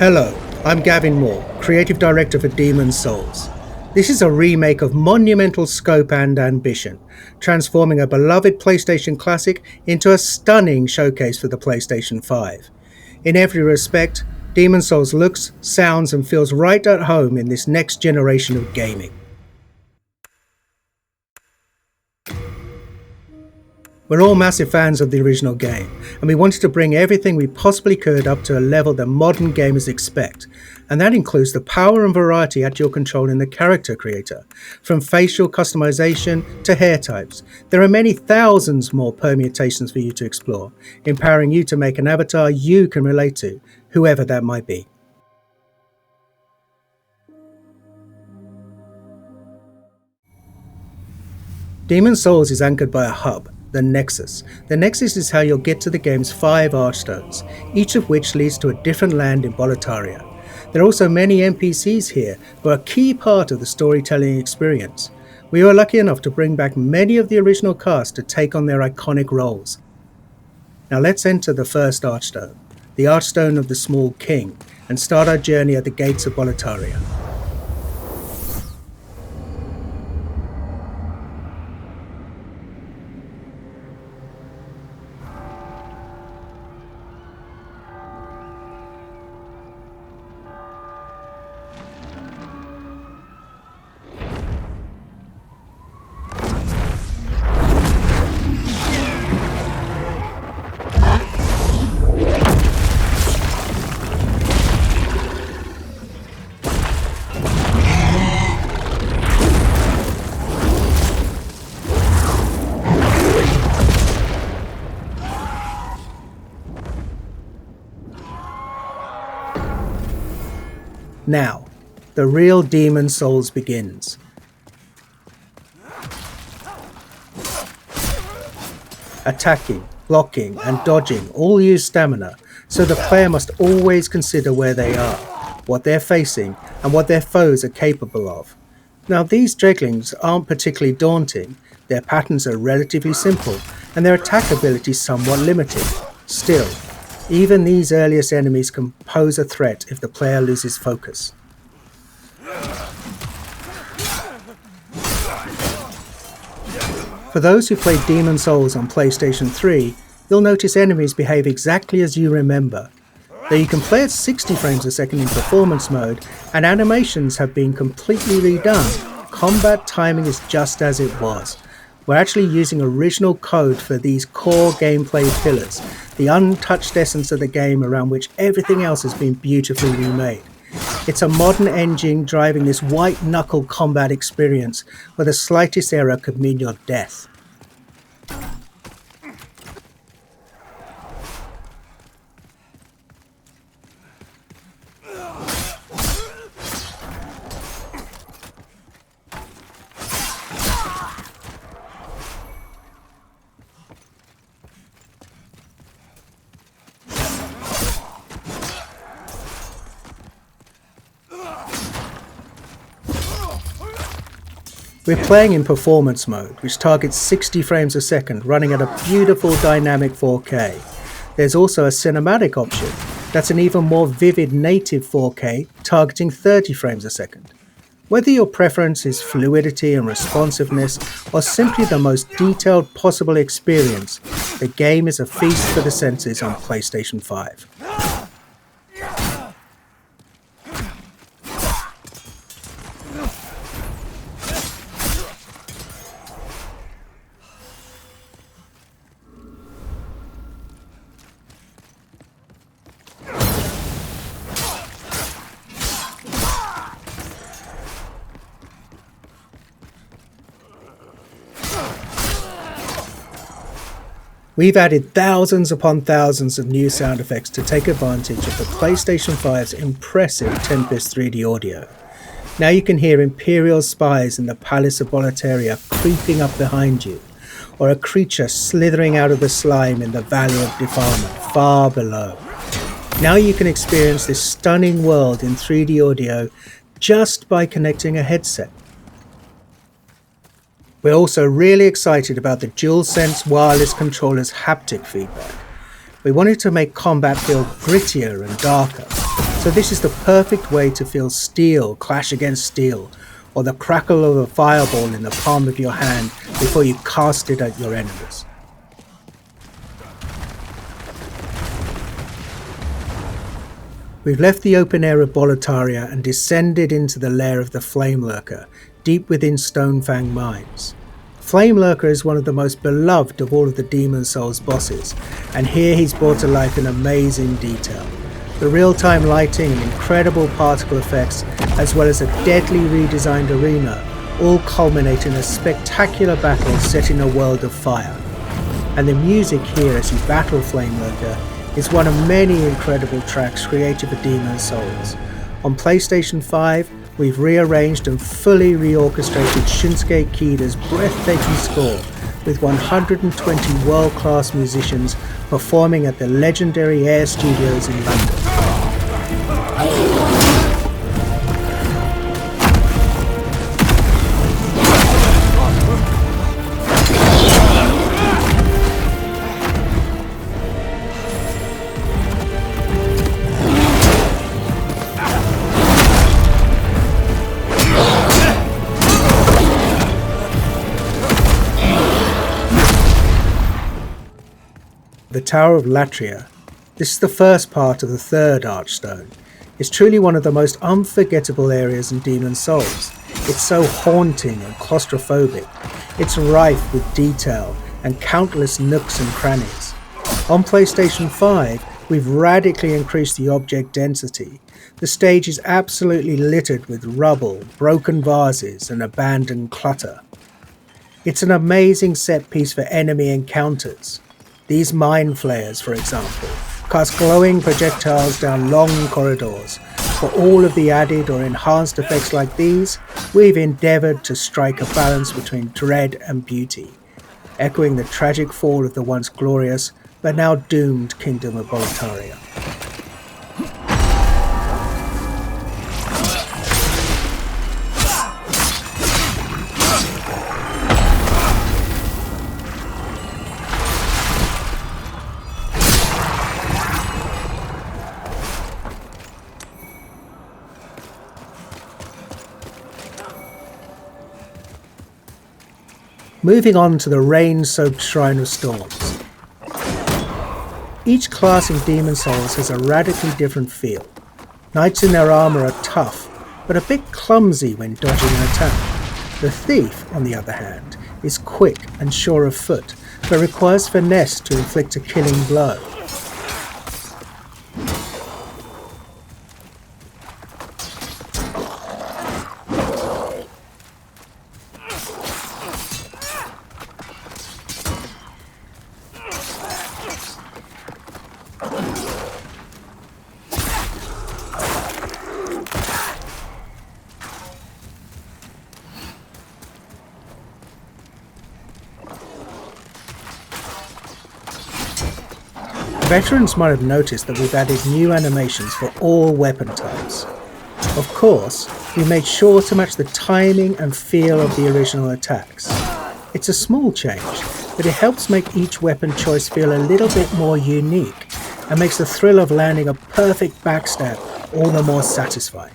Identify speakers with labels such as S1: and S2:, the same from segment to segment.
S1: Hello, I'm Gavin Moore, Creative Director for Demon's Souls. This is a remake of monumental scope and ambition, transforming a beloved PlayStation classic into a stunning showcase for the PlayStation 5. In every respect, Demon's Souls looks, sounds and feels right at home in this next generation of gaming. We're all massive fans of the original game, and we wanted to bring everything we possibly could up to a level that modern gamers expect, and that includes the power and variety at your control in the character creator. From facial customization to hair types, there are many thousands more permutations for you to explore, empowering you to make an avatar you can relate to, whoever that might be. Demon's Souls is anchored by a hub, the Nexus. The Nexus is how you'll get to the game's 5 archstones, each of which leads to a different land in Boletaria. There are also many NPCs here who are a key part of the storytelling experience. We were lucky enough to bring back many of the original cast to take on their iconic roles. Now let's enter the first archstone, the Archstone of the Small King, and start our journey at the gates of Boletaria. Now, the real Demon's Souls begins. Attacking, blocking and dodging all use stamina, so the player must always consider where they are, what they're facing and what their foes are capable of. Now these dreglings aren't particularly daunting, their patterns are relatively simple and their attack ability somewhat limited. Still, even these earliest enemies can pose a threat if the player loses focus. For those who played Demon's Souls on PlayStation 3, you'll notice enemies behave exactly as you remember. Though you can play at 60 frames a second in performance mode, and animations have been completely redone, combat timing is just as it was. We're actually using original code for these core gameplay pillars, the untouched essence of the game around which everything else has been beautifully remade. It's a modern engine driving this white-knuckle combat experience where the slightest error could mean your death. We're playing in performance mode, which targets 60 frames a second, running at a beautiful dynamic 4K. There's also a cinematic option that's an even more vivid native 4K, targeting 30 frames a second. Whether your preference is fluidity and responsiveness, or simply the most detailed possible experience, the game is a feast for the senses on PlayStation 5. We've added thousands upon thousands of new sound effects to take advantage of the PlayStation 5's impressive Tempest 3D audio. Now you can hear Imperial spies in the Palace of Boletaria creeping up behind you, or a creature slithering out of the slime in the Valley of Defilement far below. Now you can experience this stunning world in 3D audio just by connecting a headset. We're also really excited about the DualSense wireless controller's haptic feedback. We wanted to make combat feel grittier and darker, So this is the perfect way to feel steel clash against steel, or the crackle of a fireball in the palm of your hand before you cast it at your enemies. We've left the open air of Boletaria and descended into the lair of the Flame Lurker, deep within Stonefang Mines. Flame Lurker is one of the most beloved of all of the Demon Souls bosses, and here he's brought to life in amazing detail. The real-time lighting and incredible particle effects, as well as a deadly redesigned arena, all culminate in a spectacular battle set in a world of fire. And the music here as you battle Flame Lurker is one of many incredible tracks created for Demon Souls. On PlayStation 5, we've rearranged and fully reorchestrated Shinsuke Kida's breathtaking score with 120 world-class musicians performing at the legendary Air Studios in London. The Tower of Latria. This is the first part of the third Archstone. It's truly one of the most unforgettable areas in Demon Souls. It's so haunting and claustrophobic. It's rife with detail and countless nooks and crannies. On PlayStation 5, we've radically increased the object density. The stage is absolutely littered with rubble, broken vases and abandoned clutter. It's an amazing set piece for enemy encounters. These mind flayers, for example, cast glowing projectiles down long corridors. For all of the added or enhanced effects like these, we've endeavoured to strike a balance between dread and beauty, echoing the tragic fall of the once glorious but now doomed kingdom of Boletaria. Moving on to the rain-soaked Shrine of Storms. Each class in Demon Souls has a radically different feel. Knights in their armour are tough, but a bit clumsy when dodging an attack. The Thief, on the other hand, is quick and sure of foot, but requires finesse to inflict a killing blow. Veterans might have noticed that we've added new animations for all weapon types. Of course, we made sure to match the timing and feel of the original attacks. It's a small change, but it helps make each weapon choice feel a little bit more unique and makes the thrill of landing a perfect backstab all the more satisfying.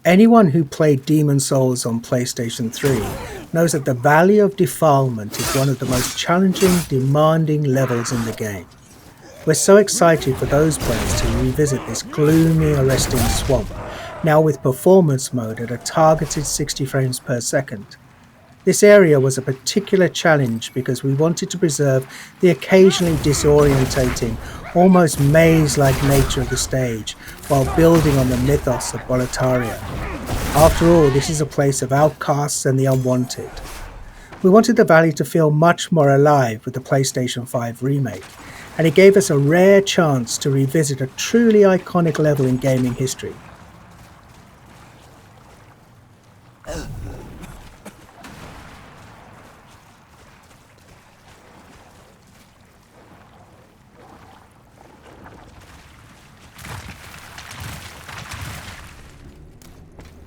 S1: Anyone who played Demon Souls on PlayStation 3 knows that the Valley of Defilement is one of the most challenging, demanding levels in the game. We're so excited for those players to revisit this gloomy, arresting swamp, now with performance mode at a targeted 60 frames per second. This area was a particular challenge because we wanted to preserve the occasionally disorientating, almost maze-like nature of the stage while building on the mythos of Boletaria. After all, this is a place of outcasts and the unwanted. We wanted the valley to feel much more alive with the PlayStation 5 remake, and it gave us a rare chance to revisit a truly iconic level in gaming history.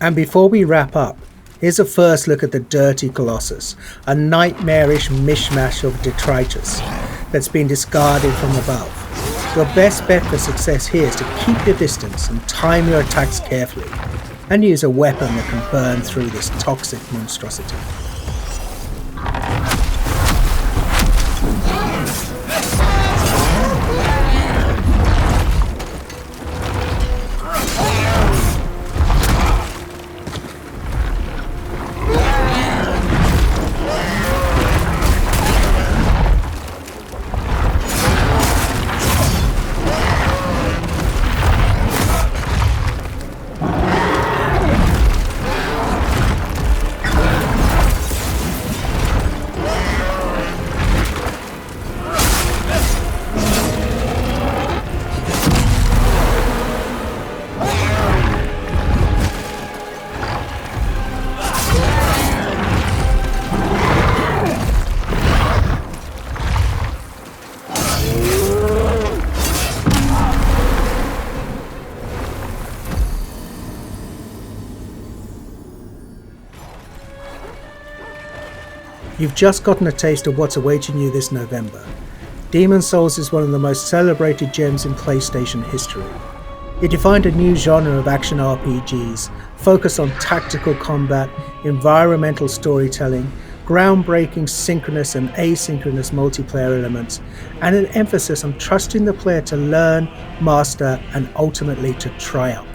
S1: And before we wrap up, Here's a first look at the dirty Colossus, a nightmarish mishmash of detritus that's been discarded from above. Your best bet for success here is to keep your distance and time your attacks carefully, and use a weapon that can burn through this toxic monstrosity. You've just gotten a taste of what's awaiting you this November. Demon's Souls is one of the most celebrated gems in PlayStation history. It defined a new genre of action RPGs, focused on tactical combat, environmental storytelling, groundbreaking synchronous and asynchronous multiplayer elements, and an emphasis on trusting the player to learn, master, and ultimately to triumph.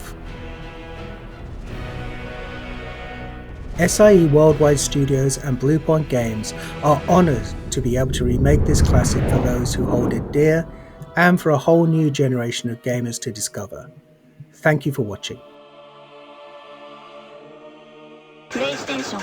S1: SIE Worldwide Studios and Bluepoint Games are honoured to be able to remake this classic for those who hold it dear, and for a whole new generation of gamers to discover. Thank you for watching.
S2: PlayStation